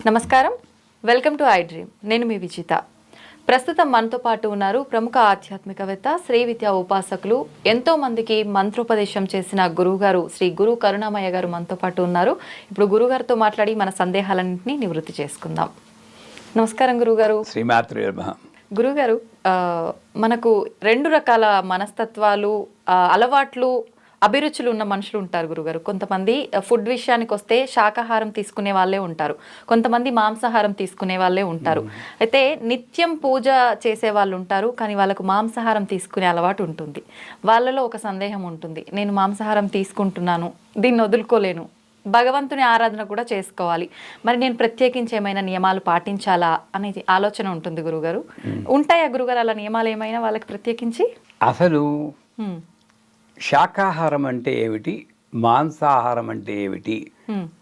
నమస్కారం, welcome to I dream. నేను మీ విజిత. ప్రస్తుతం మనతో పాటు ఉన్నారు ప్రముఖ ఆధ్యాత్మికవేత్త, శ్రీ విద్యా ఉపాసకులు, ఎంతో మందికి మంత్రోపదేశం చేసిన గురువుగారు శ్రీ గురు కరుణామయ్య గారు మనతో పాటు ఉన్నారు. ఇప్పుడు గురుగారితో మాట్లాడి మన సందేహాలన్నింటినీ నివృత్తి చేసుకుందాం. నమస్కారం గురుగారు. శ్రీమాత్రే నమః. గురుగారు, మనకు రెండు రకాల మనస్తత్వాలు, అలవాట్లు, అభిరుచులు ఉన్న మనుషులు ఉంటారు గురుగారు. కొంతమంది ఫుడ్ విషయానికి వస్తే శాకాహారం తీసుకునే వాళ్ళే ఉంటారు, కొంతమంది మాంసాహారం తీసుకునే వాళ్ళే ఉంటారు. అయితే నిత్యం పూజ చేసే వాళ్ళు ఉంటారు, కానీ వాళ్ళకు మాంసాహారం తీసుకునే అలవాటు ఉంటుంది. వాళ్ళలో ఒక సందేహం ఉంటుంది, నేను మాంసాహారం తీసుకుంటున్నాను, దీన్ని వదులుకోలేను, భగవంతుని ఆరాధన కూడా చేసుకోవాలి, మరి నేను ప్రత్యేకించి ఏమైనా నియమాలు పాటించాలా అనేది ఆలోచన ఉంటుంది గురుగారు. ఉంటాయా గురుగారు అలా నియమాలు ఏమైనా వాళ్ళకి ప్రత్యేకించి? అసలు శాకాహారం అంటే ఏమిటి, మాంసాహారం అంటే ఏమిటి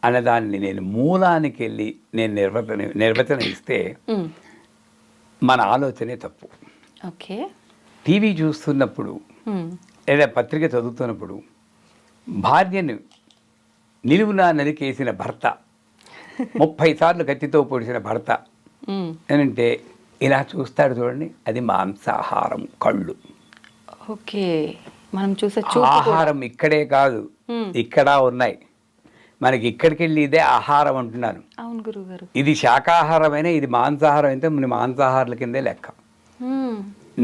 అన్నదాన్ని నేను మూలానికి వెళ్ళి నేను నిర్వచన ఇస్తే మన ఆలోచనే తప్పు. ఓకే. టీవీ చూస్తున్నప్పుడు లేదా పత్రిక చదువుతున్నప్పుడు భార్యను నిలువునా నరికేసిన భర్త, 30 సార్లు కత్తితో పొడిచిన భర్త అంటే ఇలా చూస్తాడు చూడండి, అది మాంసాహారం. కళ్ళు. ఓకే. మనం చూసే ఆహారం ఇక్కడే కాదు, ఇక్కడ ఉన్నాయి. మనకి ఇక్కడికి వెళ్ళి ఇదే ఆహారం అంటున్నాను. అవును గురుగారు. ఇది శాకాహారమైన, ఇది మాంసాహారం అయితే మన మాంసాహారాల కిందే లెక్క.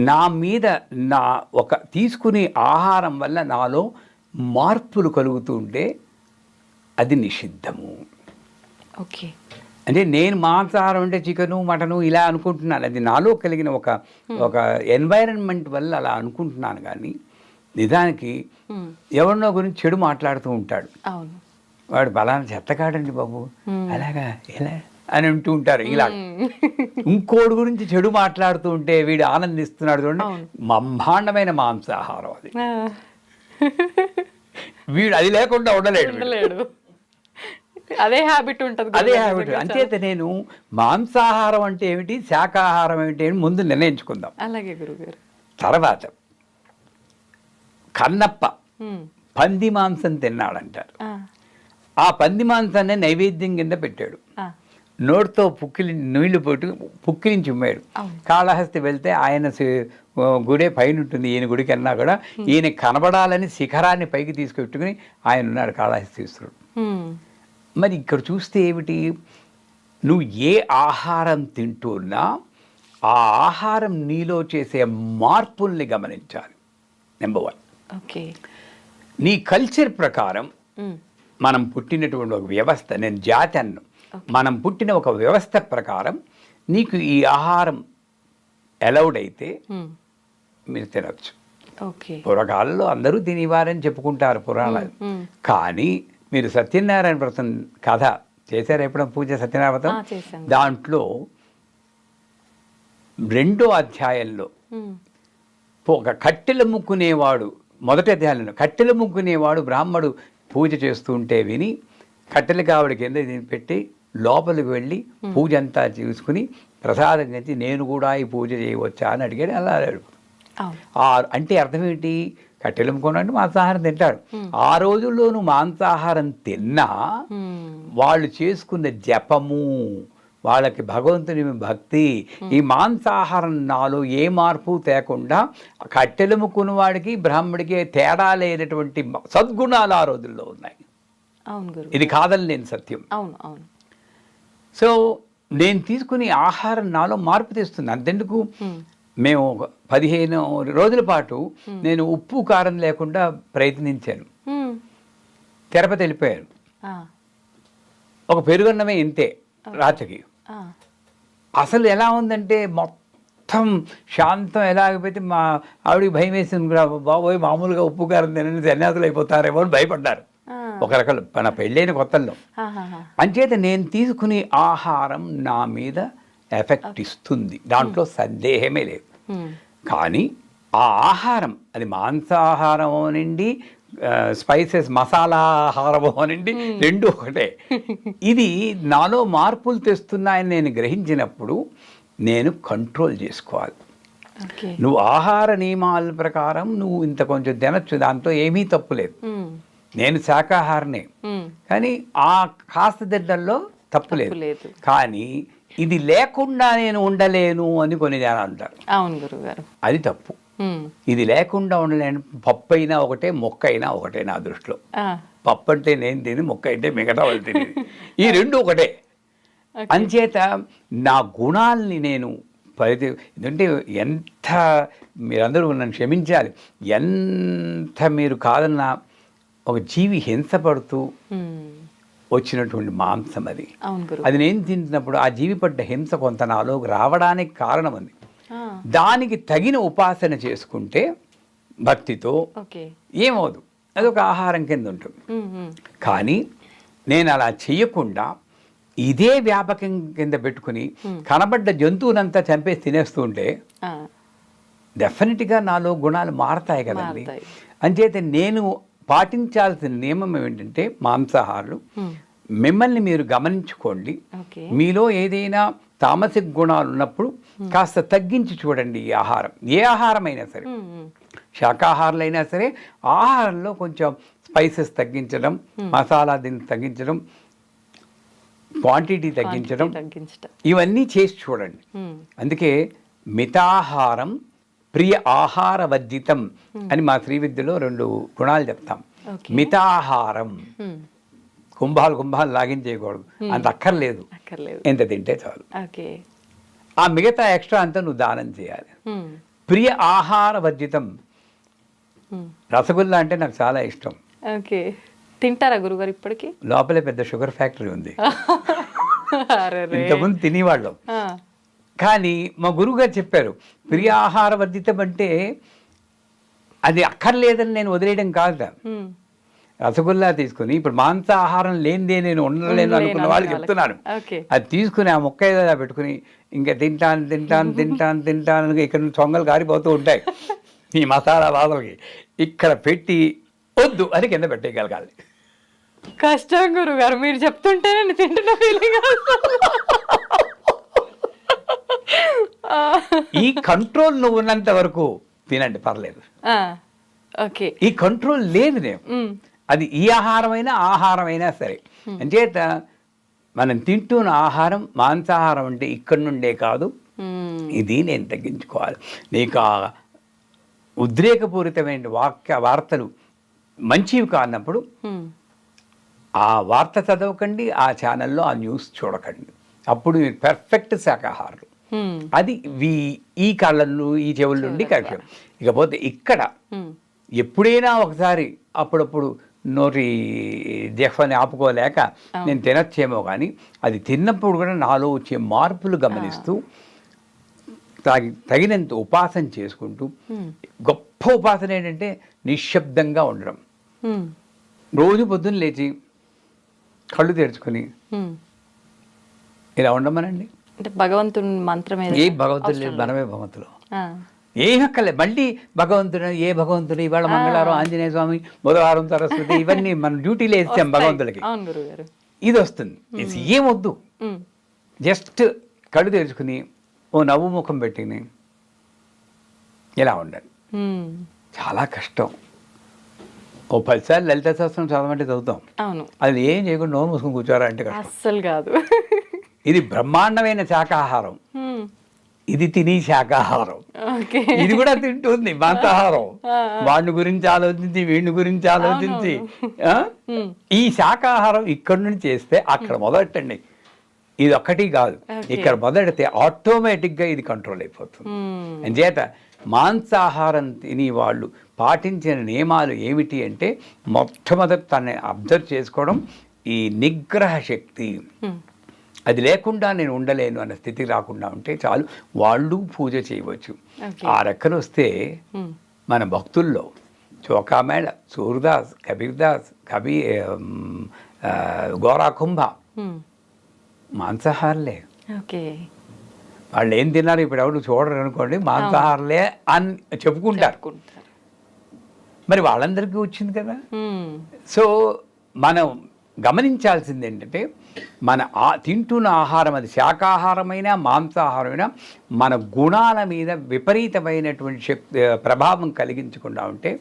నా మీద నా ఒక తీసుకునే ఆహారం వల్ల నాలో మార్పులు కలుగుతూ ఉంటే అది నిషిద్ధము. ఓకే. అంటే నేను మాంసాహారం అంటే చికెను, మటను ఇలా అనుకుంటున్నాను. అది నాలో కలిగిన ఒక ఎన్వైరన్మెంట్ వల్ల అలా అనుకుంటున్నాను. కానీ నిజానికి ఎవరినో గురించి చెడు మాట్లాడుతూ ఉంటాడు. అవును. వాడు బలాన్ని చెత్తకాడండి బాబు, అలాగా ఎలా అని అంటూ ఉంటారు. ఇలా ఇంకోటి గురించి చెడు మాట్లాడుతూ ఉంటే వీడు ఆనందిస్తున్నాడు చూడండి, బ్రహ్మాండమైన మాంసాహారం అది. వీడు అది లేకుండా ఉండలేడు. అదే హ్యాబిట్ ఉంటుంది. అదే హ్యాబిట్. అంచేత నేను మాంసాహారం అంటే ఏమిటి, శాకాహారం ఏమిటి అని ముందు నిర్ణయించుకుందాం. అలాగే గురుగారు. తర్వాత కన్నప్ప పంది మాంసం తిన్నాడంటారు. ఆ పంది మాంసాన్ని నైవేద్యం కింద పెట్టాడు. నోటితో నీళ్లు పోటు పుక్కిలించి ఉమ్మాడు. కాళహస్తి వెళ్తే ఆయన గుడే పైన ఉంటుంది, ఈయన గుడికి అన్నా కూడా ఈయన కనబడాలని శిఖరాన్ని పైకి తీసుకెట్టుకుని ఆయన ఉన్నాడు కాళహస్తీశ్వరుడు. మరి ఇక్కడ చూస్తే ఏమిటి, నువ్వు ఏ ఆహారం తింటున్నా ఆ ఆహారం నీలో చేసే మార్పుల్ని గమనించాలి. నెంబర్ 1. ఓకే. నీ కల్చర్ ప్రకారం మనం పుట్టినటువంటి ఒక వ్యవస్థ, నేను జాతి అన్ను, మనం పుట్టిన ఒక వ్యవస్థ ప్రకారం నీకు ఈ ఆహారం అలౌడ్ అయితే మీరు తినచ్చు. పూర్వకాలంలో అందరూ తినేవారని చెప్పుకుంటారు పురాణాలు. కానీ మీరు సత్యనారాయణ వ్రతం కథ చేశారు ఎప్పుడైనా, పూజ సత్యనారాయణ వ్రతం? దాంట్లో 2వ అధ్యాయంలో ఒక కట్టెలు ముక్కునేవాడు, మొదటి అధ్యాయంలో కట్టెలు ముక్కునేవాడు బ్రాహ్మడు పూజ చేస్తుంటే విని కట్టెలు కావడి కింద పెట్టి లోపలికి వెళ్ళి పూజ అంతా చూసుకుని ప్రసాదం చేసి నేను కూడా ఈ పూజ చేయవచ్చా అని అడిగాడు. అలా అడిగాడు. అంటే అర్థం ఏంటి, కట్టెలు ముక్కున్నాడు మాంసాహారం తింటాడు. ఆ రోజుల్లోనూ మాంసాహారం తిన్నా వాళ్ళు చేసుకున్న జపము, వాళ్ళకి భగవంతుని భక్తి, ఈ మాంసాహారం నాలో ఏ మార్పు తేకుండా కట్టెలు ముక్కున్న వాడికి బ్రాహ్మడికి తేడా లేనటువంటి సద్గుణాలు ఆ రోజుల్లో ఉన్నాయి. ఇది కాదని నేను సత్యం. సో నేను తీసుకుని ఆహారం నాలో మార్పు తెస్తుంది. అంతెందుకు, మేము 15 రోజుల పాటు నేను ఉప్పు కారం లేకుండా ప్రయత్నించాను. తిరుపతి వెళ్ళిపోయాను. ఒక పెరుగన్నమే ఇంతే రాత్రికి. అసలు ఎలా ఉందంటే మొత్తం శాంతం. ఎలా అయిపోతే మా ఆవిడికి భయం వేసింది, బాబోయ్ మామూలుగా ఉప్పు కారం తినని సన్యాసులు అయిపోతారేమో అని భయపడ్డారు ఒక రకాలు మన పెళ్ళైన కొత్తల్లో. అంచేత నేను తీసుకునే ఆహారం నా మీద ఎఫెక్ట్ ఇస్తుంది, దాంట్లో సందేహమే లేదు. కానీ ఆ ఆహారం అది మాంసాహారం అనండి, స్పైసెస్ మసాలా ఆహారం అనండి, రెండు ఒకటే. ఇది నాలో మార్పులు తెస్తున్నాయని నేను గ్రహించినప్పుడు నేను కంట్రోల్ చేసుకోవాలి. నువ్వు ఆహార నియమాల ప్రకారం నువ్వు ఇంత కొంచెం తినచ్చు, దాంతో ఏమీ తప్పు లేదు. నేను శాకాహారనే, కానీ ఆ కాస్త తినడంలో తప్పు లేదు. లేదు. కానీ ఇది లేకుండా నేను ఉండలేను అని కొన్ని జనాలు అంటారు. అవును గురుగారు. అది తప్పు. ఇది లేకుండా ఉండలేను. పప్పు అయినా ఒకటే, మొక్క అయినా ఒకటే నా దృష్టిలో. పప్పు అంటే నేను తిని, మొక్క అంటే మిగతా వాళ్ళు తినేది. ఈ రెండు ఒకటే. అంచేత నా గుణాలని నేను ఎందుకంటే ఎంత మీరందరూ నన్ను క్షమించాలి, ఎంత మీరు కాదన్నా ఒక జీవి హింసపడుతూ వచ్చినటువంటి మాంసం అది. అది నేను తింటున్నప్పుడు ఆ జీవి పడ్డ హింస కొంత నాలోకి రావడానికి కారణం అది. దానికి తగిన ఉపాసన చేసుకుంటే భక్తితో ఏమవుదు, అదొక ఆహారం కింద ఉంటుంది. కానీ నేను అలా చెయ్యకుండా ఇదే వ్యాపకం కింద పెట్టుకుని కనబడ్డ జంతువునంతా చంపేసి తినేస్తూ ఉంటే డెఫినెట్గా నాలో గుణాలు మారతాయి కదండి. అంచేత నేను పాటించాల్సిన నియమం ఏంటంటే మాంసాహారులు మిమ్మల్ని మీరు గమనించుకోండి. మీలో ఏదైనా తామసిక గుణాలు ఉన్నప్పుడు కాస్త తగ్గించి చూడండి. ఈ ఆహారం ఏ ఆహారమైనా సరే, శాకాహారాలైనా సరే, ఆహారంలో కొంచెం స్పైసెస్ తగ్గించడం, మసాలా దీన్ని తగ్గించడం, క్వాంటిటీ తగ్గించడం, ఇవన్నీ చేసి చూడండి. అందుకే మితాహారం ప్రియ ఆహార వర్జితం అని మా శ్రీవిద్యలో 2 గుణాలు చెప్తాం. మితాహారం, కుంభాలు లాగించేయకూడదు, అంత అక్కర్లేదు, ఎంత తింటే చాలు. ఆ మిగతా ఎక్స్ట్రా అంతా నువ్వు దానం చేయాలి. ప్రియ ఆహార వర్జితం. రసగుల్లా అంటే నాకు చాలా ఇష్టం. తింటారా గురుగారు? ఇప్పటికి లోపలే పెద్ద షుగర్ ఫ్యాక్టరీ ఉంది. ఇంతకుముందు తినేవాళ్ళం. కానీ మా గురువుగారు చెప్పారు, ప్రియ ఆహార వర్జితం అంటే అది అక్కర్లేదని నేను వదిలేయడం కాదు. రసగుల్లా తీసుకుని ఇప్పుడు మాంసాహారం లేనిదే నేను ఉండలేను అనుకున్న వాళ్ళకి చెప్తున్నాను. అది తీసుకుని ఆ మొక్క ఏదో పెట్టుకుని ఇంకా తింటాను ఇక్కడ నుంచి సొంగలు కారిపోతూ ఉంటాయి ఈ మసాలా బాధలకి. ఇక్కడ పెట్టి వద్దు అని కింద పెట్టేయగలగాలి. కష్టం గురుగారు, మీరు చెప్తుంటే నేను తింటున్న ఫీలింగ్. ఈ కంట్రోల్ నువ్వు ఉన్నంత వరకు తినండి, పర్లేదు. ఈ కంట్రోల్ లేదు నేను. అది ఈ ఆహారమైనా సరే. అంచేత మనం తింటున్న ఆహారం మాంసాహారం అంటే ఇక్కడి నుండే కాదు, ఇది నేను తగ్గించుకోవాలి. నీకు ఆ ఉద్రేకపూరితమైన వార్తలు మంచివి కానప్పుడు ఆ వార్త చదవకండి, ఆ ఛానల్లో ఆ న్యూస్ చూడకండి. అప్పుడు పెర్ఫెక్ట్ శాకాహారులు. అది ఈ కళ్ళను ఈ చెవుల నుండి కరెక్ట్. ఇకపోతే ఇక్కడ ఎప్పుడైనా ఒకసారి అప్పుడప్పుడు నోటి జఫ్ని ఆపుకోలేక నేను తినచ్చేమో, కానీ అది తిన్నప్పుడు కూడా నాలో వచ్చే మార్పులు గమనిస్తూ తగినంత ఉపాసన చేసుకుంటూ, గొప్ప ఉపాసన ఏంటంటే నిశ్శబ్దంగా ఉండడం. రోజు పొద్దున్న లేచి కళ్ళు తెరుచుకొని ఇలా ఉండమనండి. అంటే భగవంతుని మంత్రమే, ఏ భగవంతుడు లేదు, మనమే భగవంతులు. ఏం హక్కలే. మళ్ళీ భగవంతుడు ఇవాళ మంగళవారం ఆంజనేయ స్వామి, బుధవారం సరస్వతి, ఇవన్నీ మనం డ్యూటీలో వేసాం భగవంతుడికి. ఇది వస్తుంది. ఏమొద్దు, జస్ట్ కళ్ళు తెరుచుకుని ఓ నవ్వు ముఖం పెట్టుకుని ఇలా ఉండాలి. చాలా కష్టం. ఓ 10 సార్లు లలిత సహస్రం చదవమంటే చదువుతాం. అది ఏం చేయకుండా నోరు మూసుకొని కూర్చోరా అంటే అస్సలు కాదు. ఇది బ్రహ్మాండమైన శాకాహారం. ఇది తిని శాకాహారం. ఇది కూడా తింటుంది మాంసాహారం. వాడిని గురించి ఆలోచించి, వీడిని గురించి ఆలోచించి. ఈ శాకాహారం ఇక్కడి నుంచి చేస్తే అక్కడ మొదలెట్టండి. ఇది ఒక్కటి కాదు, ఇక్కడ మొదలెడితే ఆటోమేటిక్గా ఇది కంట్రోల్ అయిపోతుంది. అంచేత మాంసాహారం తిని వాళ్ళు పాటించిన నియమాలు ఏమిటి అంటే, మొట్టమొదటి తనని అబ్జర్వ్ చేసుకోవడం, ఈ నిగ్రహ శక్తి. అది లేకుండా నేను ఉండలేను అన్న స్థితి రాకుండా ఉంటే చాలు, వాళ్ళు పూజ చేయవచ్చు. ఆ రెక్కలు వస్తే మన భక్తుల్లో చోకామేళ, సూర్దాస్, కబీర్దాస్, గోరాకుంభ మాంసాహారులే. వాళ్ళు ఏం తిన్నారు ఇప్పుడు ఎవరు చూడరు అనుకోండి, మాంసాహారులే అని చెప్పుకుంటారు. మరి వాళ్ళందరికీ వచ్చింది కదా. సో మనం గమనించాల్సింది ఏంటంటే, మన తింటున్న ఆహారం అది శాకాహారమైనా మాంసాహారమైనా మన గుణాల మీద విపరీతమైనటువంటి ప్రభావం కలిగించకుండా ఉంటే,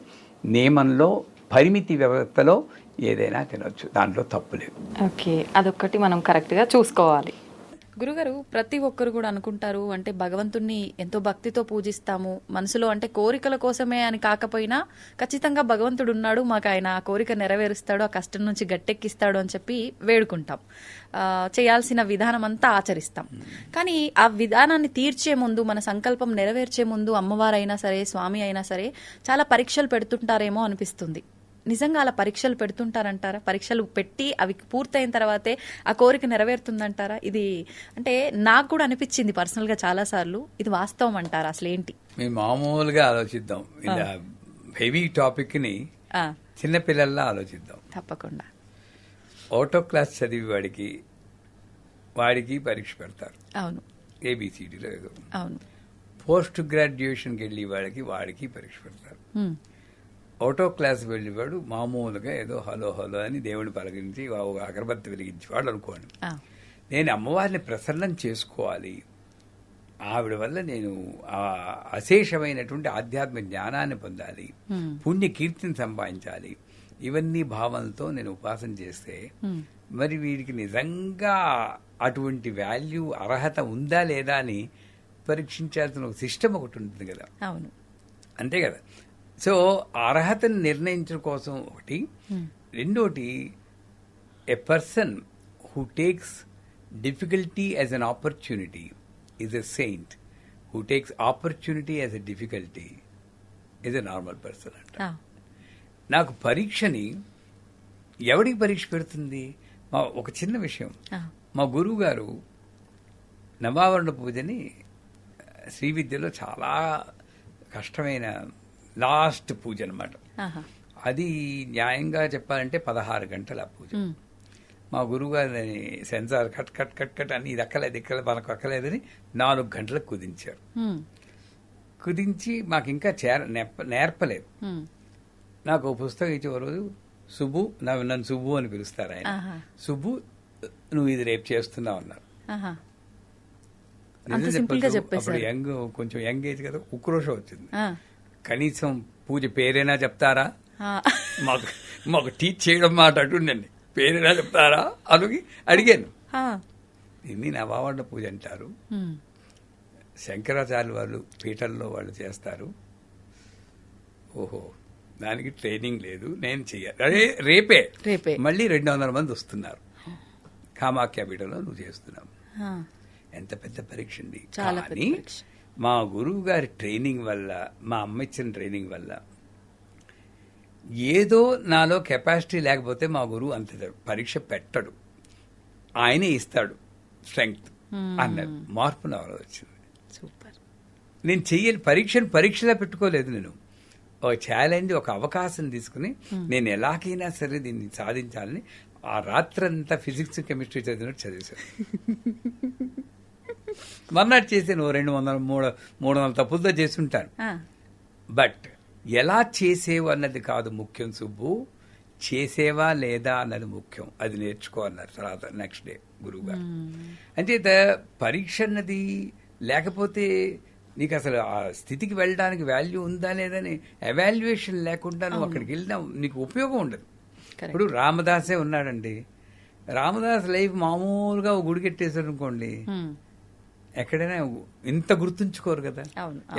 నియమంలో పరిమితి వ్యవస్థలో ఏదైనా తినొచ్చు, దాంట్లో తప్పు లేదు. ఓకే, అదొక్కటి మనం కరెక్ట్గా చూసుకోవాలి. గురుగారు, ప్రతి ఒక్కరు కూడా అనుకుంటారు అంటే భగవంతుణ్ణి ఎంతో భక్తితో పూజిస్తాము, మనసులో అంటే కోరికల కోసమే అని కాకపోయినా ఖచ్చితంగా భగవంతుడు ఉన్నాడు, మాకు ఆయన ఆ కోరిక నెరవేరుస్తాడు, ఆ కష్టం నుంచి గట్టెక్కిస్తాడు అని చెప్పి వేడుకుంటాం, చేయాల్సిన విధానం అంతా ఆచరిస్తాం. కానీ ఆ విధానాన్ని తీర్చే ముందు, మన సంకల్పం నెరవేర్చే ముందు అమ్మవారైనా సరే, స్వామి అయినా సరే చాలా పరీక్షలు పెడుతుంటారేమో అనిపిస్తుంది. నిజంగా అలా పరీక్షలు పెడుతుంటారంటారా? పరీక్షలు పెట్టి అవి పూర్తయిన తర్వాతే ఆ కోరిక నెరవేరుతుందంటారా? ఇది అంటే నాకు కూడా అనిపించింది పర్సనల్గా చాలాసార్లు. ఇది వాస్తవం అంటారా? అసలు ఏంటి? మేము మామూలుగా ఆలోచిద్దాం, ఇలా హెవీ టాపిక్ని చిన్నపిల్లల్లా ఆలోచిద్దాం. తప్పకుండా. ఆటో క్లాస్ చదివి వాడికి పరీక్ష పెడతారు. అవును. ఏబిసిడీలో ఏదో. అవును. పోస్ట్ గ్రాడ్యుయేషన్కి వెళ్ళి వాడికి పరీక్ష పెడతారు. ఆటో క్లాస్ వెళ్ళేవాడు మామూలుగా ఏదో హలో హలో అని దేవుని పలకరించి ఒక అగరబత్తి వెలిగించేవాడు అనుకోండి. నేను అమ్మవారిని ప్రసన్నం చేసుకోవాలి, ఆవిడ వల్ల నేను ఆ అశేషమైనటువంటి ఆధ్యాత్మిక జ్ఞానాన్ని పొందాలి, పుణ్య కీర్తిని సంపాదించాలి, ఇవన్నీ భావనలతో నేను ఉపాసన చేస్తే మరి వీడికి నిజంగా అటువంటి వాల్యూ అర్హత ఉందా లేదా అని పరీక్షించాల్సిన ఒక సిస్టమ్ ఒకటి ఉంటుంది కదా. అవును, అంతే కదా. సో అర్హతను నిర్ణయించడం కోసం ఒకటి. రెండోటి, a person who takes difficulty as an opportunity is a saint, who takes opportunity as a difficulty is a normal person అంట. నాకు పరీక్షని ఎవడికి పరీక్ష పెడుతుంది? ఒక చిన్న విషయం, మా గురువు గారు నవావరణ పూజని శ్రీ విద్యలో చాలా కష్టమైన లాస్ట్ పూజ అనమాట. అది న్యాయంగా చెప్పాలంటే 16 గంటల పూజ. మా గురువు గారిని censor cut cut cut cut అని ఇది ఎక్కలేదు మనకు అక్కలేదని 4 గంటలకు కుదించారు. కుదించి మాకు ఇంకా నేర్పలేదు. నాకు ఓ పుస్తకం ఇచ్చే రోజు, సుబ్బు, నన్ను సుబ్బు అని పిలుస్తారు ఆయన, సుబ్బు నువ్వు ఇది రేపు చేస్తున్నావు అన్నారు. అప్పుడు కొంచెం యంగ్ ఏజ్ కదా, ఉక్రోషం వచ్చింది. కనీసం పూజ పేరైనా చెప్తారా, మాకు టీచ్ చేయడం మాట అటుండండి, పేరైనా చెప్తారా అని అడిగాను. దీన్ని నవావరణ పూజ అంటారు, శంకరాచార్య వాళ్ళు పీఠంలో వాళ్ళు చేస్తారు. ఓహో, దానికి ట్రైనింగ్ లేదు, నేను చెయ్యాలి. రేపే మళ్ళీ 200 మంది వస్తున్నారు, కామాఖ్య పీఠంలో నువ్వు చేస్తున్నావు. ఎంత పెద్ద పరీక్ష అండి. కానీ మా గురువు గారి ట్రైనింగ్ వల్ల, మా అమ్మ ఇచ్చిన ట్రైనింగ్ వల్ల ఏదో నాలో కెపాసిటీ లేకపోతే మా గురువు అంత పరీక్ష పెట్టడు, ఆయనే ఇస్తాడు స్ట్రెంగ్త్ అన్నది మార్పు నాలో వచ్చింది. సూపర్. నేను చెయ్యాలి పరీక్షలా పెట్టుకోలేదు, నేను ఒక ఛాలెంజ్, ఒక అవకాశం తీసుకుని నేను ఎలాగైనా సరే దీన్ని సాధించాలని ఆ రాత్రంతా ఫిజిక్స్ కెమిస్ట్రీ చదివినట్టు చదివేశాను. మర్నాడు చేసాను 200-300 తప్పులతో చేస్తుంటాను. బట్ ఎలా చేసేవు అన్నది కాదు ముఖ్యం సుబ్బు, చేసేవా లేదా అన్నది ముఖ్యం, అది నేర్చుకో అన్నారు తర్వాత నెక్స్ట్ డే గురువు గారు. అంచేత పరీక్ష అన్నది లేకపోతే నీకు అసలు ఆ స్థితికి వెళ్ళడానికి వాల్యూ ఉందా లేదని ఎవాల్యుయేషన్ లేకుండా నువ్వు అక్కడికి వెళ్ళినా నీకు ఉపయోగం ఉండదు. ఇప్పుడు రామదాసే ఉన్నాడండి, రామదాస్ లైఫ్ మామూలుగా గుడి కట్టేశారు అనుకోండి, ఎక్కడైనా ఇంత గుర్తుంచుకోరు కదా.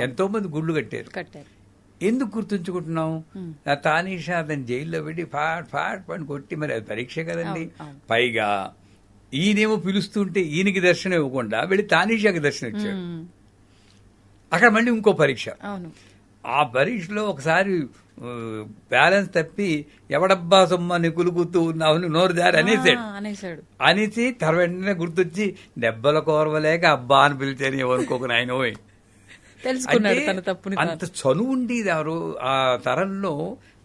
ఎంతో మంది గుళ్ళు కట్టారు, ఎందుకు గుర్తుంచుకుంటున్నాం? తానీషా అతను జైల్లో పెట్టి ఫాట్ పని కొట్టి, మరి అది పరీక్ష కదండి. పైగా ఈయనేమో పిలుస్తుంటే ఈయనకి దర్శనం ఇవ్వకుండా వెళ్ళి తానీషాకి దర్శనం ఇచ్చాడు. అక్కడ మళ్ళీ ఇంకో పరీక్ష. ఆ పరీక్షలో ఒకసారి బ్యాలెన్స్ తప్పి ఎవడబ్బా సొమ్మని కులుకుతూ ఉన్నావు నోరు దారి అనేసాడు. అనేసి వెంటనే గుర్తొచ్చి దెబ్బల కోరవలేక అబ్బా అని పిలిచాను ఎవరికొక ఆయన పోయి అంత చనువు ఉండేది ఆ తరంలో.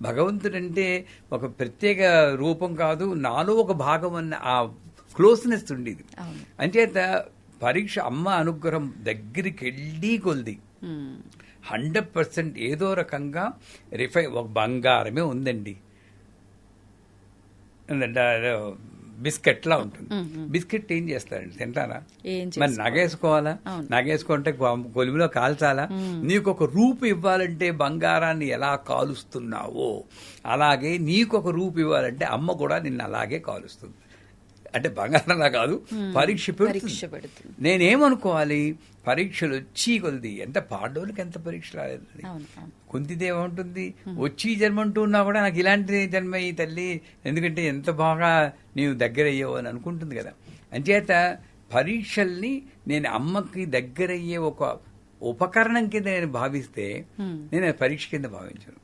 భగవంతుడంటే ఒక ప్రత్యేక రూపం కాదు, నాలో ఒక భాగం అన్న ఆ క్లోజ్నెస్ ఉండేది. అంచేత పరీక్ష అమ్మ అనుగ్రహం దగ్గరికి వెళ్ళి కొలిది 100% ఏదో రకంగా ఒక బంగారమే ఉందండి. బిస్కెట్ లా ఉంటుంది. బిస్కెట్ ఏం చేస్తారండి, తింటారా? ఏం మరి నగేసుకోవాలా? నగేసుకుంటే కొలిమిలో కాల్చాలా? నీకు ఒక రూపు ఇవ్వాలంటే బంగారాన్ని ఎలా కాలుస్తున్నావో అలాగే నీకు ఒక రూపు ఇవ్వాలంటే అమ్మ కూడా నిన్ను అలాగే కాలుస్తుంది. అంటే బంగారంలా కాదు, పరీక్ష పెడుతుంది. నేనేమనుకోవాలి, పరీక్షలు వచ్చి కొద్ది ఎంత పాడోళ్ళకి ఎంత పరీక్ష రాలేదు. కుంతిదేవుంటుంది వచ్చి జన్మ అంటూ ఉన్నా కూడా నాకు ఇలాంటి జన్మ ఈ తల్లి, ఎందుకంటే ఎంత బాగా నీవు దగ్గర అయ్యావు అని అనుకుంటుంది కదా. అంచేత పరీక్షల్ని నేను అమ్మకి దగ్గరయ్యే ఒక ఉపకరణం కింద నేను భావిస్తే నేను పరీక్ష కింద భావించను.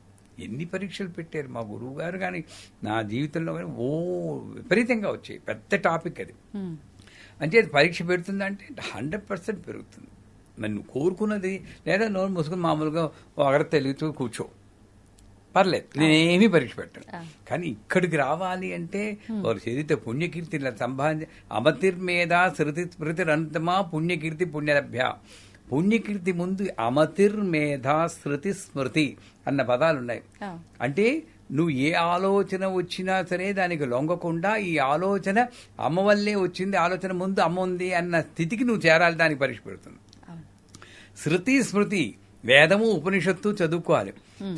ఎన్ని పరీక్షలు పెట్టారు మా గురువు గారు, కానీ నా జీవితంలో కానీ విపరీతంగా వచ్చాయి. పెద్ద టాపిక్ అది. అంటే అది పరీక్ష పెడుతుందంటే 100% పెరుగుతుంది. మరి నువ్వు కోరుకున్నది లేదా నోరు మూసుకుని మామూలుగా ఒకరి తెలుగుతూ కూర్చో, పర్లేదు, నేనేమీ పరీక్ష పెట్టాను. కానీ ఇక్కడికి రావాలి అంటే వారు చదివితే పుణ్యకీర్తి సంపాదించి అమతిర్మేధ శృతి స్మృతిరంతమా పుణ్యకీర్తి పుణ్యలభ్య. పుణ్యకీర్తి ముందు అమతిర్మేధ శృతి స్మృతి అన్న పదాలు ఉన్నాయి. అంటే నువ్వు ఏ ఆలోచన వచ్చినా సరే దానికి లొంగకుండా ఈ ఆలోచన అమ్మ వల్లే వచ్చింది, ఆలోచన ముందు అమ్మ ఉంది అన్న స్థితికి నువ్వు చేరాలి. దానికి పరీక్ష పెడుతుంది. శృతి స్మృతి, వేదము ఉపనిషత్తు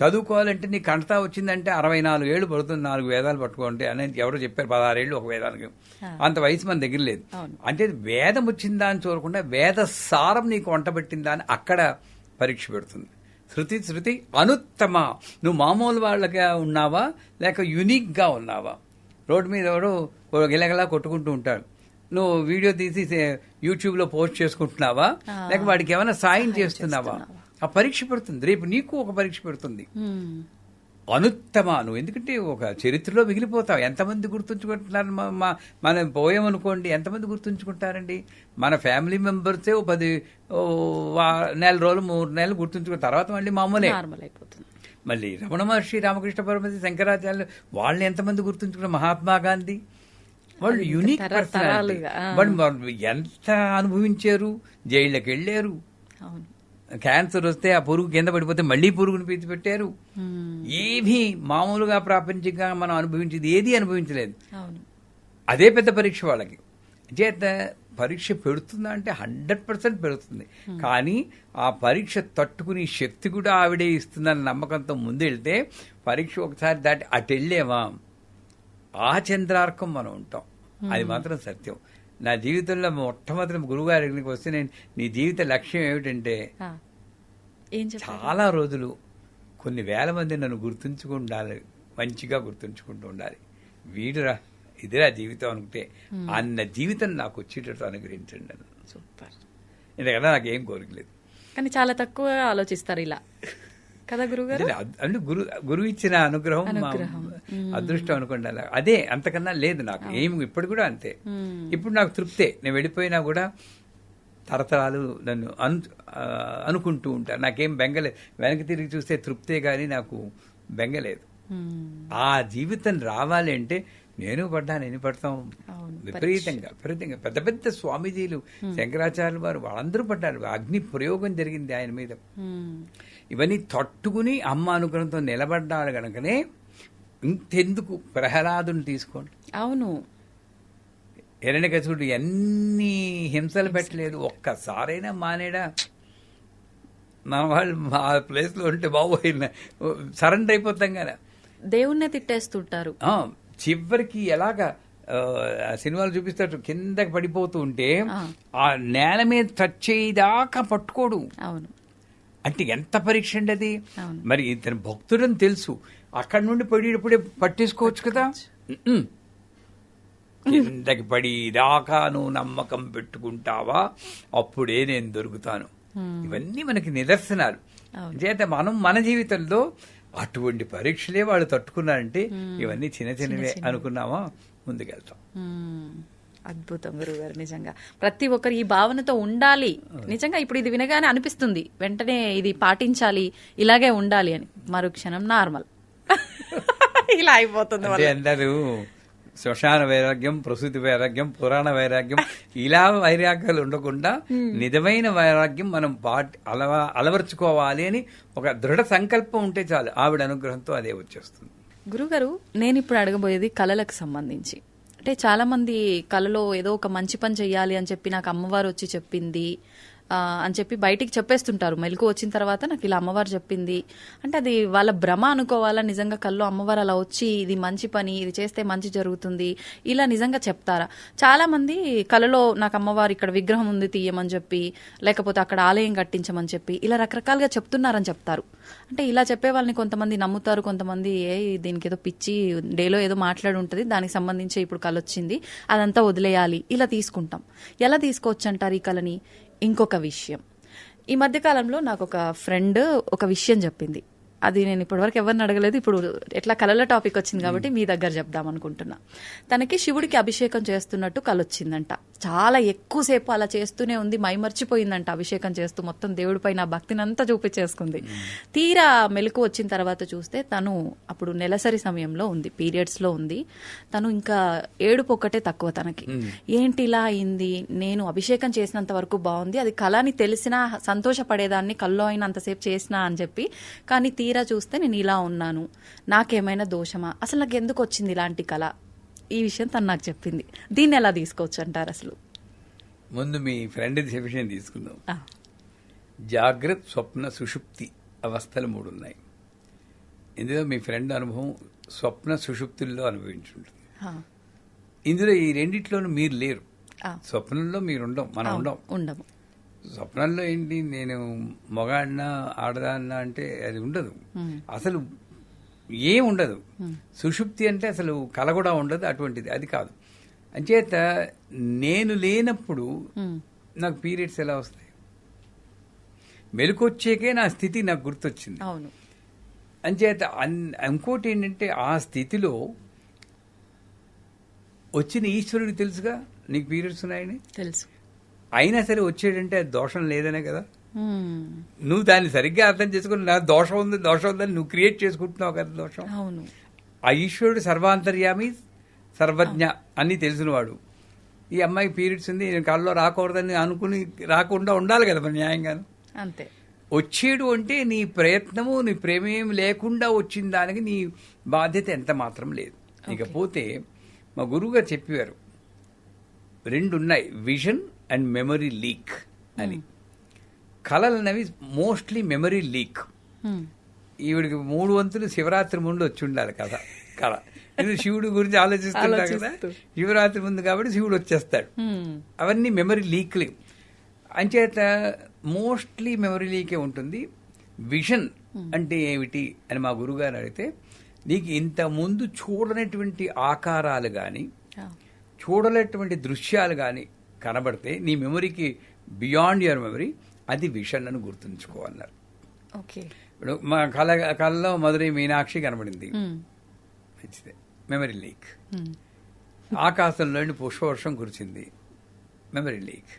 చదువుకోవాలంటే నీ కంటతా వచ్చిందంటే 64 ఏళ్ళు పడుతుంది 4 వేదాలు పట్టుకుంటే అని ఎవరో చెప్పారు. 16 ఏళ్ళు ఒక వేదానికి, అంత వయసు మన దగ్గర లేదు. అంటే వేదం వచ్చిందా అని చూడకుండా వేద సారం నీకు వంట పెట్టిందా అని అక్కడ పరీక్ష పెడుతుంది. శృతి అనుత్తమ, నువ్వు మామూలు వాళ్ళగా ఉన్నావా లేక యునిక్ గా ఉన్నావా? రోడ్డు మీద ఎవడో గిలగలా కొట్టుకుంటూ ఉంటాడు, నువ్వు వీడియో తీసి యూట్యూబ్లో పోస్ట్ చేసుకుంటున్నావా లేక వాడికి ఏమైనా సాయం చేస్తున్నావా? ఆ పరీక్ష పెడుతుంది. రేపు నీకు ఒక పరీక్ష పెడుతుంది. అనుత్తమ, నువ్వు ఎందుకంటే ఒక చరిత్రలో మిగిలిపోతావు. ఎంతమంది గుర్తుంచుకుంటున్నారు? మనం పోయామనుకోండి, ఎంతమంది గుర్తుంచుకుంటారండి? మన ఫ్యామిలీ మెంబర్సే 10 నెల రోజులు 3 నెలలు గుర్తుంచుకున్న తర్వాత మళ్ళీ మామూలే అయిపోతుంది. మళ్ళీ రమణ మహర్షి, రామకృష్ణ పరమహంస, శంకరాచార్యులు వాళ్ళని ఎంతమంది గుర్తుంచుకున్న? మహాత్మా గాంధీ, వాళ్ళు యూనిక్ పర్సనాలిటీ. వాళ్ళు ఎంత అనుభవించారు, జైళ్ళకి వెళ్ళారు. క్యాన్సర్ వస్తే ఆ పురుగు కింద పడిపోతే మళ్లీ పురుగును పీచి పెట్టారు. ఏమీ మామూలుగా ప్రాపంచికంగా మనం అనుభవించేది ఏది అనుభవించలేదు. అదే పెద్ద పరీక్ష వాళ్ళకి. చేత పరీక్ష పెడుతుందా అంటే 100% పెడుతుంది. కానీ ఆ పరీక్ష తట్టుకునే శక్తి కూడా ఆవిడే ఇస్తుందన్న నమ్మకంతో ముందెళ్తే పరీక్ష ఒకసారి దాటి అటు వెళ్ళేవా ఆ చంద్రార్కం మనం ఉంటాం. అది మాత్రం సత్యం. నా జీవితంలో మొట్టమొదటి గురువుగారికి వస్తే నేను నీ జీవిత లక్ష్యం ఏమిటంటే, చాలా రోజులు కొన్ని వేల మంది నన్ను గుర్తుంచుకుండాలి, మంచిగా గుర్తుంచుకుంటూ ఉండాలి. వీడురా ఇదిరా జీవితం అనుకుంటే అన్న జీవితం నాకు వచ్చేటట్టు అనుగ్రహించండి నన్ను. సూపర్. ఎందుకంటే నాకేం కోరికలేదు. కానీ చాలా తక్కువ ఆలోచిస్తారు ఇలా కదా గురుగారు? అంటే గురువు ఇచ్చిన అనుగ్రహం అదృష్టం అనుకోండి. అలా అదే, అంతకన్నా లేదు నాకు ఏమి. ఇప్పుడు కూడా అంతే. ఇప్పుడు నాకు తృప్తే. నేను వెళ్ళిపోయినా కూడా తరతరాలు నన్ను అనుకుంటూ ఉంటాను. నాకేం బెంగలేదు. వెనక్కి తిరిగి చూస్తే తృప్తే కానీ నాకు బెంగలేదు. ఆ జీవితం రావాలి అంటే నేను పడతాం విపరీతంగా పెద్ద పెద్ద స్వామీజీలు, శంకరాచార్యులు వారు వాళ్ళందరూ పడ్డారు. అగ్ని ప్రయోగం జరిగింది ఆయన మీద. ఇవన్నీ తట్టుకుని అమ్మ అనుగ్రహంతో నిలబడ్డాడు గనుకనే ఇంతెందుకు ప్రహ్లాదుని తీసుకోండి. అవును, హిరణ్యకశిపుడు ఎన్ని హింసలు పెట్టలేదు, ఒక్కసారైనా మానేడా? మన వాళ్ళు మా ప్లేస్ లో ఉంటే బాబోయ్ సరెండర్ అయిపోతాం కదా. దేవుణ్ణే తిట్టేస్తుంటారు. చివరికి ఎలాగా సినిమాలు చూపిస్తాడు, కిందకి పడిపోతూ ఉంటే ఆ నేల మీద టచ్ చేయదాకా పట్టుకోడు. అవును, అంటే ఎంత పరీక్ష అండి అది. మరి ఇతను భక్తుడని తెలుసు, అక్కడి నుండి పడేటప్పుడే పట్టేసుకోవచ్చు కదా. కిందకి పడి దాకా నువ్వు నమ్మకం పెట్టుకుంటావా, అప్పుడే నేను దొరుకుతాను. ఇవన్నీ మనకి నిదర్శనాలు. చేత మనం మన జీవితంలో అటువంటి పరీక్షలే వాళ్ళు తట్టుకున్నారంటే ఇవన్నీ చిన్న చిన్నవే అనుకున్నామా, ముందుకెళ్తాం. అద్భుతం గురుగారు. నిజంగా ప్రతి ఒక్కరు ఈ భావనతో ఉండాలి. నిజంగా ఇప్పుడు ఇది వినగానే అనిపిస్తుంది వెంటనే ఇది పాటించాలి, ఇలాగే ఉండాలి అని. మరో క్షణం నార్మల్ ఇలా అయిపోతుంది. అందరూ శ్మశాన వైరాగ్యం, ప్రసూతి వైరాగ్యం, పురాణ వైరాగ్యం ఇలా వైరాగ్యాలు ఉండకుండా నిజమైన వైరాగ్యం మనం అలవర్చుకోవాలి అని ఒక దృఢ సంకల్పం ఉంటే చాలు, ఆవిడ అనుగ్రహంతో అదే వచ్చేస్తుంది. గురుగారు, నేను ఇప్పుడు అడగబోయేది కళలకు సంబంధించి. అంటే చాలా మంది కళలో ఏదో ఒక మంచి పని చెయ్యాలి అని చెప్పి నాకు అమ్మవారు వచ్చి చెప్పింది అని చెప్పి బయటికి చెప్పేస్తుంటారు. మెలకు వచ్చిన తర్వాత నాకు ఇలా అమ్మవారు చెప్పింది అంటే అది వాళ్ళ భ్రమ అనుకోవాలా, నిజంగా కల్లో అమ్మవారు అలా వచ్చి ఇది మంచి పని, ఇది చేస్తే మంచి జరుగుతుంది ఇలా నిజంగా చెప్తారా? చాలా మంది కళలో నాకు అమ్మవారు ఇక్కడ విగ్రహం ఉంది తీయమని చెప్పి, లేకపోతే అక్కడ ఆలయం కట్టించమని చెప్పి ఇలా రకరకాలుగా చెప్తున్నారని చెప్తారు. అంటే ఇలా చెప్పే వాళ్ళని కొంతమంది నమ్ముతారు, కొంతమంది దీనికి ఏదో పిచ్చి డేలో ఏదో మాట్లాడి ఉంటుంది, దానికి సంబంధించి ఇప్పుడు కళ వచ్చింది అదంతా వదిలేయాలి ఇలా తీసుకుంటాం. ఎలా తీసుకోవచ్చు అంటారు ఈ కళని? ఇంకొక విషయం, ఈ మధ్య కాలంలో నాకు ఒక ఫ్రెండ్ ఒక విషయం చెప్పింది. అది నేను ఇప్పటివరకు ఎవరిని అడగలేదు. ఇప్పుడు ఎట్లా కళల టాపిక్ వచ్చింది కాబట్టి మీ దగ్గర చెప్దాం అనుకుంటున్నా. తనకి శివుడికి అభిషేకం చేస్తున్నట్టు కళ వచ్చిందంట. చాలా ఎక్కువసేపు అలా చేస్తూనే ఉంది, మైమర్చిపోయిందంట అభిషేకం చేస్తూ, మొత్తం దేవుడి పైన భక్తిని అంతా చూపించేసుకుంది. తీరా మెలకు వచ్చిన తర్వాత చూస్తే తను అప్పుడు నెలసరి సమయంలో ఉంది, పీరియడ్స్ లో ఉంది. తను ఇంకా ఏడుపు ఒక్కటే తక్కువ తనకి. ఏంటి ఇలా అయింది, నేను అభిషేకం చేసినంత వరకు బాగుంది, అది కళ అని తెలిసినా సంతోషపడేదాన్ని, కల్లో అయినంతసేపు చేసినా అని చెప్పి, కానీ తీరా చూస్తే నేను ఇలా ఉన్నాను, నాకేమైనా దోషమా, అసలు నాకు ఎందుకు వచ్చింది ఇలాంటి కళ, ఈ విషయం తను నాకు చెప్పింది. దీన్ని ఎలా తీసుకోవచ్చు అంటారు? అసలు ముందు మీ ఫ్రెండ్ విషయం తీసుకుందాం. జాగ్రత్త, స్వప్న, సుషుప్తి అవస్థలు 3 ఉన్నాయి. ఇందులో మీ ఫ్రెండ్ అనుభవం స్వప్న సుషుప్తుల్లో అనుభవించుంటుంది. ఇందులో ఈ రెండిట్లోనూ మీరు లేరు. స్వప్నంలో మీరు మనం ఉండము. స్వప్నంలో ఏంటి, నేను మగాడినా ఆడదాన్నా అంటే అది ఉండదు, అసలు ఏం ఉండదు. సుషుప్తి అంటే అసలు కల కూడా ఉండదు, అటువంటిది అది కాదు. అంచేత నేను లేనప్పుడు నాకు పీరియడ్స్ ఎలా వస్తాయి? మెలకొచ్చేకే నా స్థితి నాకు గుర్తొచ్చింది. అంచేత ఇంకోటి ఏంటంటే, ఆ స్థితిలో వచ్చిన ఈశ్వరుడికి తెలుసుగా నీకు పీరియడ్స్ ఉన్నాయని తెలుసు. అయినా సరే వచ్చేటంటే అది దోషం లేదనే కదా. నువ్వు దాన్ని సరిగ్గా అర్థం చేసుకుని నా దోషం ఉందని నువ్వు క్రియేట్ చేసుకుంటున్నావు కదా దోషం. ఆ ఈశ్వరుడు సర్వాంతర్యామి, సర్వజ్ఞ అన్ని తెలిసినవాడు. ఈ అమ్మాయికి పీరియడ్స్ ఉంది, నేను కళ్ళలో రాకూడదని అనుకుని రాకుండా ఉండాలి కదా మరి న్యాయంగాను. అంతే. వచ్చేడు అంటే నీ ప్రయత్నము, నీ ప్రేమేం లేకుండా వచ్చిన దానికి నీ బాధ్యత ఎంత మాత్రం లేదు. ఇకపోతే మా గురువుగారు చెప్పేవారు 2 ఉన్నాయి, విజన్ అండ్ మెమరీ లీక్ అని. కళలు అనేవి మోస్ట్లీ మెమరీ లీక్. ఈవిడికి 3 వంతులు శివరాత్రి ముందు వచ్చి ఉండాలి కథ కళ. ఇది శివుడి గురించి ఆలోచిస్తుంటా కదా, శివరాత్రి ముందు కాబట్టి శివుడు వచ్చేస్తాడు. అవన్నీ మెమరీ లీక్లు. అంచేత మోస్ట్లీ మెమరీ లీకే ఉంటుంది. విజన్ అంటే ఏమిటి అని మా గురుగారు అడిగితే, నీకు ఇంత ముందు చూడనటువంటి ఆకారాలు కానీ చూడలేటువంటి దృశ్యాలు కానీ కనబడితే నీ మెమరీకి బియాండ్ యువర్ మెమరీ, అది విషన్ అని గుర్తుంచుకోవాలన్నారు. ఇప్పుడు మా కళలో మధురై మీనాక్షి కనబడింది, మంచిదే, మెమరీ లీక్. ఆకాశంలోని పుష్పవర్షం కురిచింది, మెమరీ లీక్.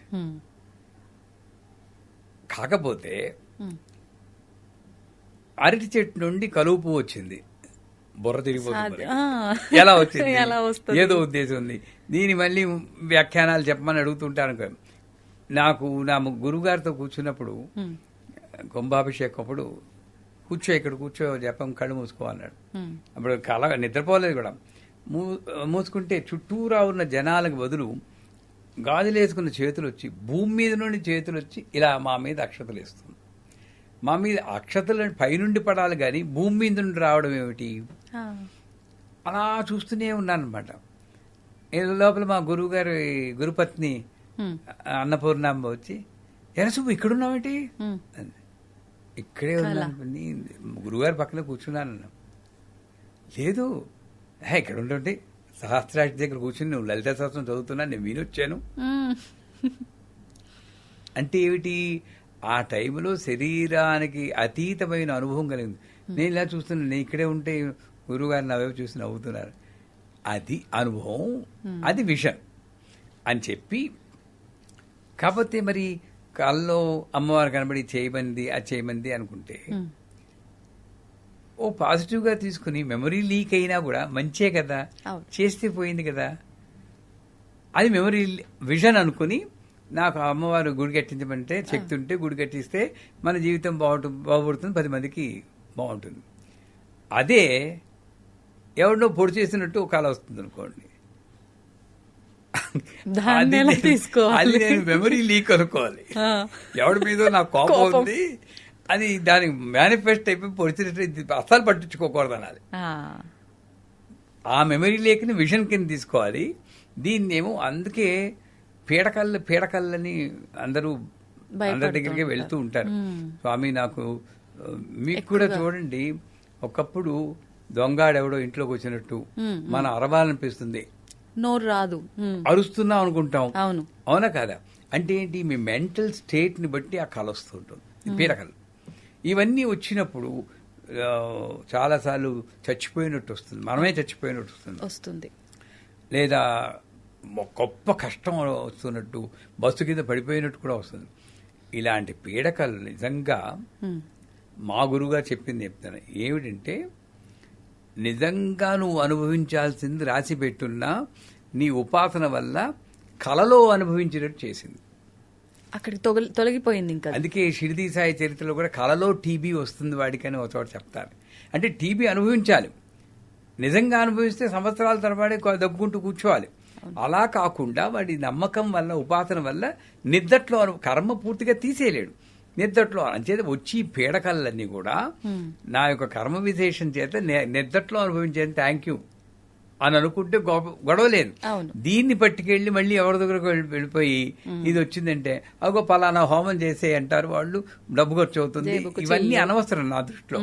కాకపోతే అరటి చెట్టు నుండి కలుపు వచ్చింది, బుర్ర తిరిగిపోతుంది. ఎలా వచ్చింది? ఏదో ఉద్దేశం ఉంది. దీని మళ్ళీ వ్యాఖ్యానాలు చెప్పమని అడుగుతుంటాను. నాకు నా గురుగారితో కూర్చున్నప్పుడు కుంభాభిషేకం అప్పుడు ఇక్కడ కూర్చో జపం, కళ్ళు మూసుకో అన్నాడు. అప్పుడు కళ నిద్రపోలేదు కూడా. మూసుకుంటే చుట్టూరా ఉన్న జనాలకు బదులు గాజులేసుకున్న చేతులు వచ్చి, భూమి మీద నుండి చేతులు వచ్చి ఇలా మా మీద అక్షతలు వేస్తుంది. మా మీద అక్షతలు పైనుండి పడాలి కానీ భూమి మీద నుండి రావడం ఏమిటి? అలా చూస్తూనే ఉన్నానమాట. లోపల మా గురువు గారి గురుపత్ని అన్నపూర్ణాంబ వచ్చి, ఎరసుబ్బు ఇక్కడున్నావేంటి? ఇక్కడే ఉన్నాను, గురువుగారి పక్కన కూర్చున్నాను. లేదు, ఇక్కడ ఉంటుంటే సహస్రాక్షి దగ్గర కూర్చుని నువ్వు లలిత సహస్రం చదువుతున్నా, నేను వినొచ్చాను. అంటే ఏమిటి? ఆ టైంలో శరీరానికి అతీతమైన అనుభవం కలిగింది. నేను ఇలా చూస్తున్నాను, నేను ఇక్కడే ఉంటే గురువుగారిని అవే చూసి నవ్వుతున్నారు. అది అనుభవం, అది విషన్ అని చెప్పి. కాకపోతే మరి కళ్ళలో అమ్మవారు కనబడి చేయమంది, అది చేయమంది అనుకుంటే ఓ పాజిటివ్గా తీసుకుని మెమరీ లీక్ అయినా కూడా మంచే కదా, చేస్తే పోయింది కదా, అది మెమరీ విజన్ అనుకుని నాకు అమ్మవారు గుడి కట్టించమంటే శక్తి ఉంటే గుడి కట్టిస్తే మన జీవితం బాగుపడుతుంది, 10 మందికి బాగుంటుంది. అదే ఎవరినో పొడి చేసినట్టు ఒక కళ వస్తుంది అనుకోండి, దాన్ని ఎలా తీసుకోవాలి? అది నేను మెమరీ లీక్ అనుకోవాలి. ఎవడి మీద నాకు కోపం ఉంది, అది దానికి మేనిఫెస్ట్ అయిపోయి పరిస్థితి అస్సలు పట్టించుకోకూడదు అనాలి. ఆ మెమరీ లేకని విజన్ కింద తీసుకోవాలి. దీన్ని ఏమో అందుకే పీడకల్లని అందరూ అందరి దగ్గరికి వెళ్తూ ఉంటారు. స్వామి నాకు మీకు కూడా చూడండి, ఒకప్పుడు దొంగాడెవడో ఇంట్లోకి వచ్చినట్టు మనం అరవాలనిపిస్తుంది, నోరు రాదు, అరుస్తున్నాం అనుకుంటాం. అవును, అవునా కాదా? అంటే ఏంటి, మీ మెంటల్ స్టేట్ ని బట్టి ఆ కళ వస్తూ ఉంటుంది. పీడకలు ఇవన్నీ వచ్చినప్పుడు చాలాసార్లు చచ్చిపోయినట్టు వస్తుంది, మనమే చచ్చిపోయినట్టు వస్తుంది, లేదా గొప్ప కష్టం వస్తున్నట్టు, బస్సు కింద పడిపోయినట్టు కూడా వస్తుంది. ఇలాంటి పీడకలు నిజంగా మా గురువుగా చెప్తాను ఏమిటంటే, నిజంగా నువ్వు అనుభవించాల్సింది రాసి పెట్టున్నా నీ ఉపాసన వల్ల కలలో అనుభవించినట్టు చేసింది, అక్కడికి తొలగిపోయింది. ఇంకా అందుకే షిరిడి సాయి చరిత్రలో కూడా కలలో టీబీ వస్తుంది వాడికని ఒక చోట చెప్తారు. అంటే టీబీ అనుభవించాలి, నిజంగా అనుభవిస్తే సంవత్సరాల తరబడి దగ్గుకుంటూ కూర్చోవాలి. అలా కాకుండా వాడి నమ్మకం వల్ల, ఉపాసన వల్ల నిద్దట్లో కర్మ పూర్తిగా తీసేయలేడు, నిద్దట్లో అంచేత వచ్చి పీడకలన్నీ కూడా నా యొక్క కర్మ విశేషం చేత నిద్దట్లో అనుభవించేది, థ్యాంక్ యూ అని అనుకుంటే గొడవ లేదు. దీన్ని పట్టుకెళ్ళి మళ్ళీ ఎవరి దగ్గరకు వెళ్ళిపోయి ఇది వచ్చిందంటే అగో పలానా హోమం చేసే అంటారు వాళ్ళు, డబ్బు ఖర్చు అవుతుంది, ఇవన్నీ అనవసరం నా దృష్టిలో.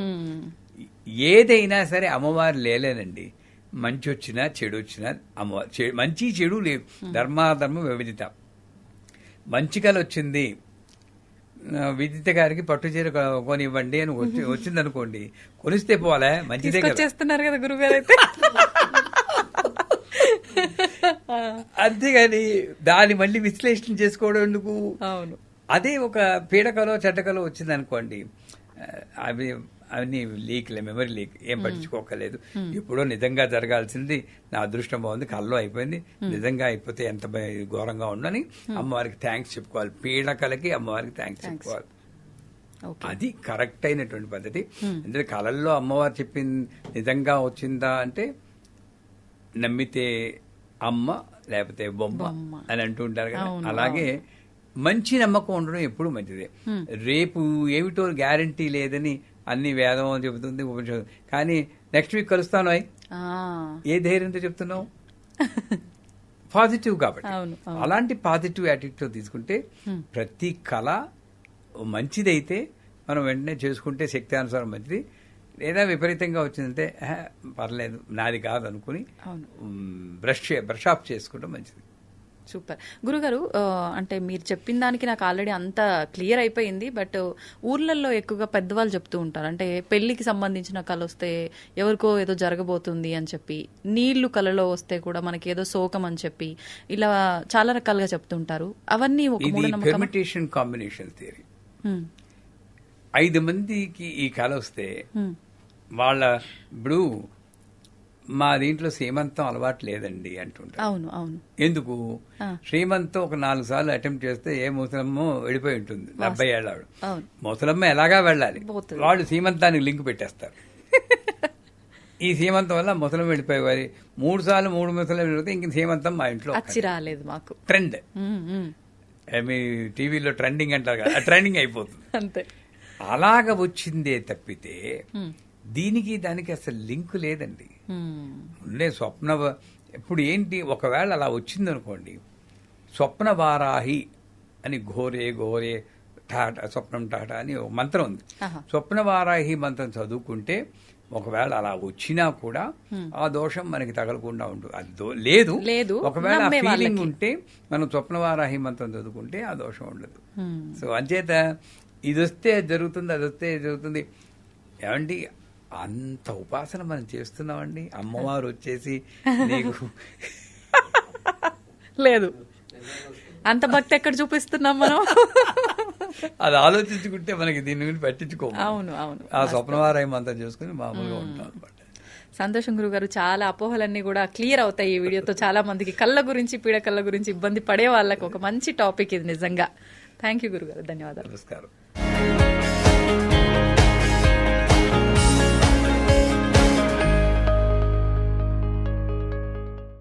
ఏదైనా సరే అమ్మవారు లేలేనండి, మంచి వచ్చినా చెడు వచ్చినా అమ్మవారు, మంచి చెడు లేదు, ధర్మాధర్మ వివిధిత. మంచి కళ వచ్చింది, విదిత గారికి పట్టు చీర కొనివ్వండి అని వచ్చింది అనుకోండి, కొనిస్తే పోలే, మంచిదే చేస్తున్నారు కదా గురుగారు అయితే. అంతేగాని దాన్ని మళ్ళీ విశ్లేషణ చేసుకోవడం ఎందుకు? అవును, అదే ఒక పీడకలో చెడ్డకలో వచ్చింది అనుకోండి, అవి అవన్నీ లీక్లే, మెమరీ లీక్, ఏం పట్టించుకోకలేదు. ఎప్పుడో నిజంగా జరగాల్సింది నా అదృష్టం బాగుంది, కల్లో అయిపోయింది, నిజంగా అయిపోతే ఎంత ఘోరంగా ఉండని అమ్మవారికి థ్యాంక్స్ చెప్పుకోవాలి, పీడకలకి అమ్మవారికి థ్యాంక్స్ చెప్పుకోవాలి. అది కరెక్ట్ అయినటువంటి పద్ధతి. ఎందుకంటే కళల్లో అమ్మవారు చెప్పింది నిజంగా వచ్చిందా అంటే, నమ్మితే అమ్మ లేకపోతే బొమ్మ అని అంటూ ఉంటారు కదా, అలాగే మంచి నమ్మకం ఉండడం ఎప్పుడు మంచిదే. రేపు ఏమిటో గ్యారంటీ లేదని అన్ని వేదం చెబుతుంది, ఉపనిషత్తు, కానీ నెక్స్ట్ వీక్ కలుస్తాను అయి ఏ ధైర్యంతో చెప్తున్నావు? పాజిటివ్ కాబట్టి. అలాంటి పాజిటివ్ యాటిట్యూడ్ తీసుకుంటే ప్రతి కళ మంచిదైతే మనం వెంటనే చేసుకుంటే శక్తి అనుసారం మంచిది, లేదా విపరీతంగా వచ్చిందంటే పర్లేదు నాది కాదు అనుకుని బ్రష్ ఆఫ్ చేసుకుంటే మంచిది. సూపర్ గురుగారు. అంటే మీరు చెప్పిన దానికి నాకు ఆల్రెడీ అంత క్లియర్ అయిపోయింది. బట్ ఊర్లలో ఎక్కువగా పెద్దవాళ్ళు చెప్తూ ఉంటారు, అంటే పెళ్లికి సంబంధించిన కళ వస్తే ఎవరికో ఏదో జరగబోతుంది అని చెప్పి, నీళ్లు కళలో వస్తే కూడా మనకి ఏదో శోకం అని చెప్పి, ఇలా చాలా రకాలుగా చెప్తుంటారు. అవన్నీ ఒక పెర్మిటేషన్ కాంబినేషన్ థియరీ. 5 మందికి ఈ కళ వస్తే వాళ్ళ, ఇప్పుడు మా దీంట్లో శ్రీమంతం అలవాటు లేదండి అంటుంటారు. అవును అవును. ఎందుకు? శ్రీమంతం ఒక 4 సార్లు అటెంప్ట్ చేస్తే ఏ ముసలమ్మ వెళ్ళిపోయి ఉంటుంది, 70 ఏళ్ళ ఆవిడ. ముసలమ్మ ఎలాగా వెళ్ళాలి, వాళ్ళు శ్రీమంతానికి లింక్ పెట్టేస్తారు. ఈ శ్రీమంతం వల్ల ముసలం వెళ్ళిపోయేవారి 3 సార్లు 3 ముసలం వెళ్తే ఇంక శ్రీమంతం మా ఇంట్లో రాలేదు, మాకు ట్రెండ్. మీ టీవీలో ట్రెండింగ్ అంటారు కదా, ట్రెండింగ్ అయిపోతుంది అంతే. అలాగ వచ్చిందే తప్పితే దీనికి దానికి అసలు లింక్ లేదండి. ఉండే స్వప్న, ఇప్పుడు ఏంటి, ఒకవేళ అలా వచ్చిందనుకోండి, స్వప్న వారాహి అని ఘోరే ఘోరే టాటా స్వప్నం టాటా అని ఒక మంత్రం ఉంది. స్వప్న వారాహి మంత్రం చదువుకుంటే ఒకవేళ అలా వచ్చినా కూడా ఆ దోషం మనకి తగలకుండా ఉంటుంది. అది లేదు, ఒకవేళ ఆ ఫీలింగ్ ఉంటే మనం స్వప్న వారాహి మంత్రం చదువుకుంటే ఆ దోషం ఉండదు. సో అంచేత ఇది వస్తే జరుగుతుంది, అది వస్తే జరుగుతుంది. ఏమండి, అంత ఉపాసన మనం చేస్తున్నామండి, అమ్మవారు వచ్చేసి నీకు లేదు అంత భక్తి ఎక్కడ చూపిస్తున్నాం మనం? అది ఆలోచించుకుంటే మనకి దీని గురించి పట్టించుకోము. అవును అవును. ఆ స్వప్నవారాయం అంతా చేసుకుని మామూలుగా ఉంటాం అనమాట. సంతోషం గురుగారు, చాలా అపోహలన్నీ కూడా క్లియర్ అవుతాయి ఈ వీడియోతో. చాలా మందికి కళ్ళ గురించి, పీడ కళ్ళ గురించి ఇబ్బంది పడే వాళ్ళకి ఒక మంచి టాపిక్ ఇది నిజంగా. థ్యాంక్ యూ గురుగారు, ధన్యవాదాలు. నమస్కారం.